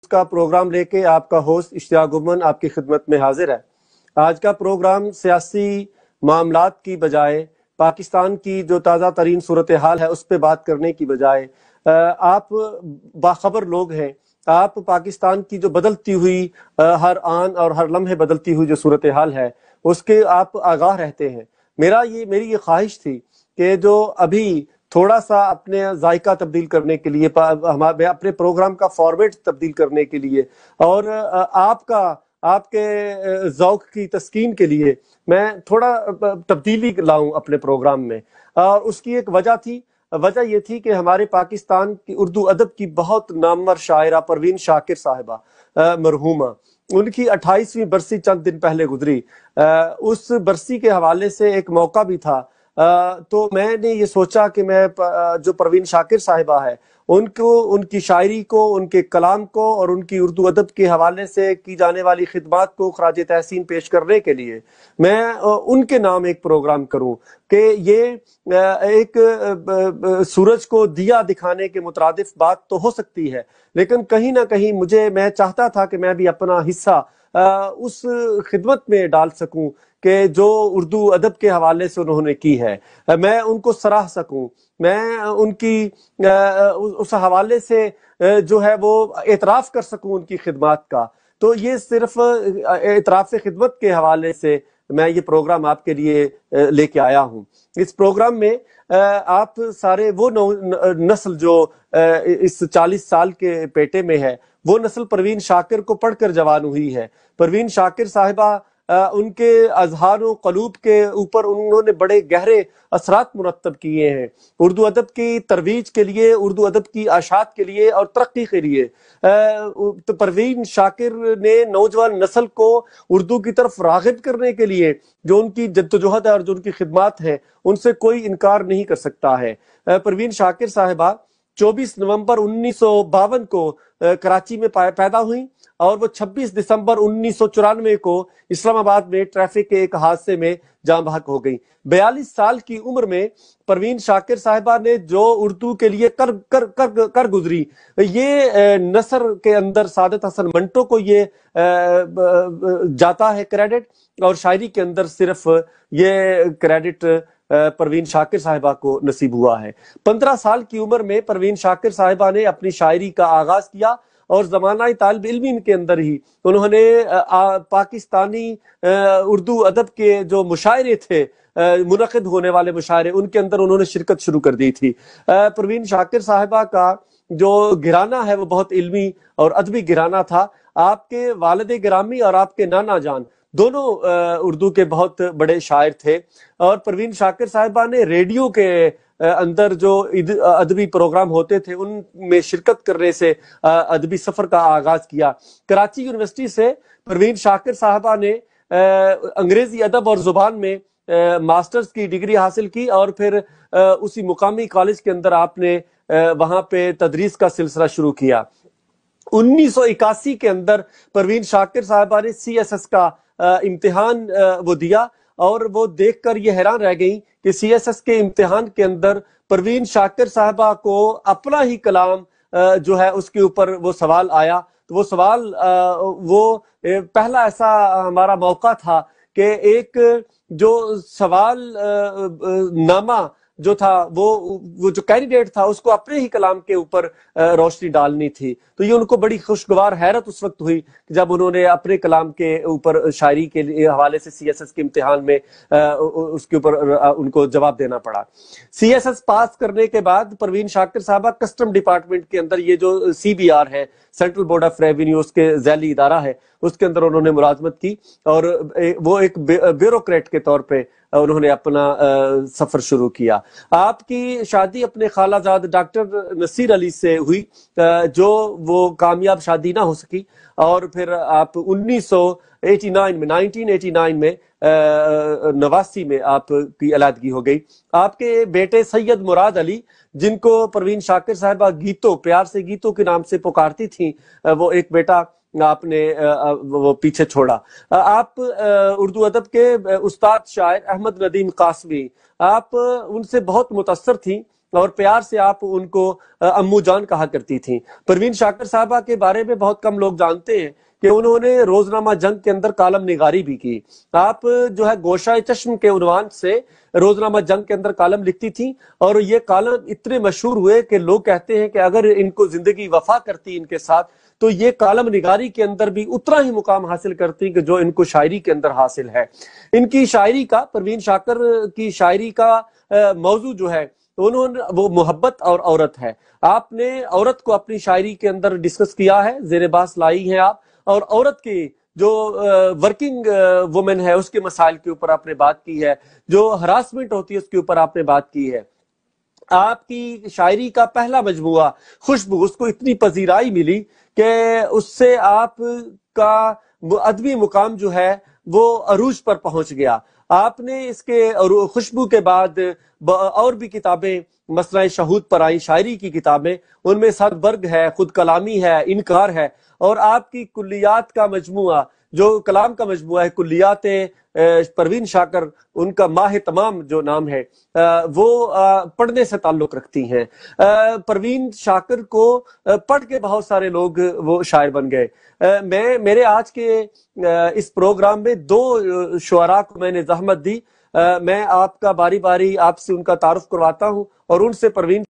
کا پروگرام لے کے آپ کا ہوسٹ اشتیاق گمن آپ کی خدمت میں حاضر ہے۔ آج کا پروگرام سیاسی معاملات کی بجائے پاکستان کی جو تازہ ترین صورتحال ہے اس پہ بات کرنے کی بجائے آپ باخبر لوگ ہیں، آپ پاکستان کی جو بدلتی ہوئی ہر آن اور ہر لمحے بدلتی ہوئی جو صورتحال ہے اس کے آپ آگاہ رہتے ہیں۔ میری یہ خواہش تھی کہ جو ابھی تھوڑا سا اپنے ذائقہ تبدیل کرنے کے لیے، اپنے پروگرام کا فارمیٹ تبدیل کرنے کے لیے اور آپ کے ذوق کی تسکین کے لیے میں تھوڑا تبدیلی لاؤں اپنے پروگرام میں، اور اس کی ایک وجہ یہ تھی کہ ہمارے پاکستان کی اردو ادب کی بہت نامور شاعرہ پروین شاکر صاحبہ مرحومہ، ان کی 28ویں برسی چند دن پہلے گزری۔ اس برسی کے حوالے سے ایک موقع بھی تھا، تو میں نے یہ سوچا کہ میں جو پروین شاکر صاحبہ ہے ان کی شاعری کو، ان کے کلام کو اور ان کی اردو ادب کے حوالے سے کی جانے والی خدمات کو خراج تحسین پیش کرنے کے لیے میں ان کے نام ایک پروگرام کروں کہ یہ ایک سورج کو دیا دکھانے کے مترادف بات تو ہو سکتی ہے، لیکن کہیں نہ کہیں میں چاہتا تھا کہ میں بھی اپنا حصہ اس خدمت میں ڈال سکوں کہ جو اردو ادب کے حوالے سے انہوں نے کی ہے، میں ان کو سراہ سکوں، میں ان کی اس حوالے سے جو ہے وہ اعتراف کر سکوں ان کی خدمات کا۔ تو یہ صرف اعتراف خدمت کے حوالے سے میں یہ پروگرام آپ کے لیے لے کے آیا ہوں۔ اس پروگرام میں آپ سارے وہ نسل جو اس 40 سال کے پیٹے میں ہے، وہ نسل پروین شاکر کو پڑھ کر جوان ہوئی ہے۔ پروین شاکر صاحبہ ان کے اذہان و قلوب کے اوپر انہوں نے بڑے گہرے اثرات مرتب کیے ہیں، اردو ادب کی ترویج کے لیے، اردو ادب کی اشاعت کے لیے اور ترقی کے لیے۔ تو پروین شاکر نے نوجوان نسل کو اردو کی طرف راغب کرنے کے لیے جو ان کی جدوجہد ہے اور جو ان کی خدمات ہیں ان سے کوئی انکار نہیں کر سکتا ہے۔ پروین شاکر صاحبہ 24 نومبر 1952 کو کراچی میں پیدا ہوئیں اور وہ 26 دسمبر 1994 کو اسلام آباد میں ٹریفک کے ایک حادثے میں جاں بحق ہو گئی۔ 42 سال کی عمر میں پروین شاکر صاحبہ نے جو اردو کے لیے کر گزری، یہ نثر کے اندر سعادت حسن منٹو کو یہ جاتا ہے کریڈٹ، اور شاعری کے اندر صرف یہ کریڈٹ پروین شاکر صاحبہ کو نصیب ہوا ہے۔ 15 سال کی عمر میں پروین شاکر صاحبہ نے اپنی شاعری کا آغاز کیا اور زمانہ طالب علم کے اندر ہی انہوں نے پاکستانی اردو ادب کے جو مشاعرے تھے، منعقد ہونے والے مشاعرے، ان کے اندر انہوں نے شرکت شروع کر دی تھی۔ پروین شاکر صاحبہ کا جو گھرانہ ہے وہ بہت علمی اور ادبی گھرانہ تھا۔ آپ کے والد گرامی اور آپ کے نانا جان دونوں اردو کے بہت بڑے شاعر تھے، اور پروین شاکر صاحبہ نے ریڈیو کے اندر جو ادبی پروگرام ہوتے تھے ان میں شرکت کرنے سے ادبی سفر کا آغاز کیا۔ کراچی یونیورسٹی سے پروین شاکر صاحبہ نے انگریزی ادب اور زبان میں ماسٹرز کی ڈگری حاصل کی، اور پھر اسی مقامی کالج کے اندر آپ نے وہاں پہ تدریس کا سلسلہ شروع کیا۔ 1981 کے اندر پروین شاکر صاحبہ نے CSS کا امتحان وہ دیا، اور وہ دیکھ کر یہ حیران رہ گئیں کہ CSS کے امتحان کے اندر پروین شاکر صاحبہ کو اپنا ہی کلام جو ہے اس کے اوپر وہ سوال آیا۔ تو وہ سوال وہ پہلا ایسا ہمارا موقع تھا کہ ایک جو سوال نامہ جو تھا وہ جو کینڈیڈیٹ تھا اس کو اپنے ہی کلام کے اوپر روشنی ڈالنی تھی۔ تو یہ ان کو بڑی خوشگوار حیرت اس وقت ہوئی جب انہوں نے اپنے کلام کے اوپر شاعری کے حوالے سے CSS کے امتحان میں اس کے اوپر ان کو جواب دینا پڑا۔ CSS پاس کرنے کے بعد پروین شاکر صاحبہ کسٹم ڈپارٹمنٹ کے اندر، یہ جو CBR ہے، سینٹرل بورڈ آف ریونیو، اس کے ذیلی ادارہ ہے، اس کے اندر انہوں نے ملازمت کی، اور وہ ایک بیوروکریٹ کے طور پہ انہوں نے اپنا سفر شروع کیا۔ آپ کی شادی اپنے خالہ زاد ڈاکٹر نصیر علی سے ہوئی، جو وہ کامیاب شادی نہ ہو سکی، اور پھر آپ 1989 میں 89 میں آپ کی علیحدگی ہو گئی۔ آپ کے بیٹے سید مراد علی، جن کو پروین شاکر صاحبہ گیتو، پیار سے گیتو کے نام سے پکارتی تھیں، وہ ایک بیٹا آپ نے وہ پیچھے چھوڑا۔ آپ اردو ادب کے استاد شاعر احمد ندیم قاسمی، آپ ان سے بہت متاثر تھیں، اور پیار سے آپ ان کو امو جان کہا کرتی تھیں۔ پروین شاکر صاحبہ کے بارے میں بہت کم لوگ جانتے ہیں کہ انہوں نے روزنامہ جنگ کے اندر کالم نگاری بھی کی۔ آپ جو ہے گوشہ چشم کے عنوان سے روزنامہ جنگ کے اندر کالم لکھتی تھیں، اور یہ کالم اتنے مشہور ہوئے کہ لوگ کہتے ہیں کہ اگر ان کو زندگی وفا کرتی ان کے ساتھ تو یہ کالم نگاری کے اندر بھی اتنا ہی مقام حاصل کرتی کہ جو ان کو شاعری کے اندر حاصل ہے۔ ان کی شاعری کا، پروین شاکر کی شاعری کا موضوع جو ہے وہ محبت اور عورت ہے۔ آپ نے عورت کو اپنی شاعری کے اندر ڈسکس کیا ہے، زیر بحث لائی ہیں آپ، اور عورت کی جو ورکنگ وومن ہے اس کے مسائل کے اوپر آپ نے بات کی ہے، جو ہراسمنٹ ہوتی ہے اس کے اوپر آپ نے بات کی ہے۔ آپ کی شاعری کا پہلا مجموعہ خوشبو، اس کو اتنی پذیرائی ملی کہ اس سے آپ کا ادبی مقام جو ہے وہ عروج پر پہنچ گیا۔ آپ نے اس کے خوشبو کے بعد اور بھی کتابیں مصنع شہود پر آئی، شاعری کی کتابیں، ان میں سدبرگ ہے، خود کلامی ہے، انکار ہے، اور آپ کی کلیات کا مجموعہ جو کلام کا مجموعہ ہے، کلیات پروین شاکر، ان کا ماہ تمام جو نام ہے وہ پڑھنے سے تعلق رکھتی ہیں۔ پروین شاکر کو پڑھ کے بہت سارے لوگ وہ شاعر بن گئے۔ میرے آج کے اس پروگرام میں دو شعراء کو میں نے زحمت دی، میں آپ کا باری باری آپ سے ان کا تعارف کرواتا ہوں اور ان سے پروین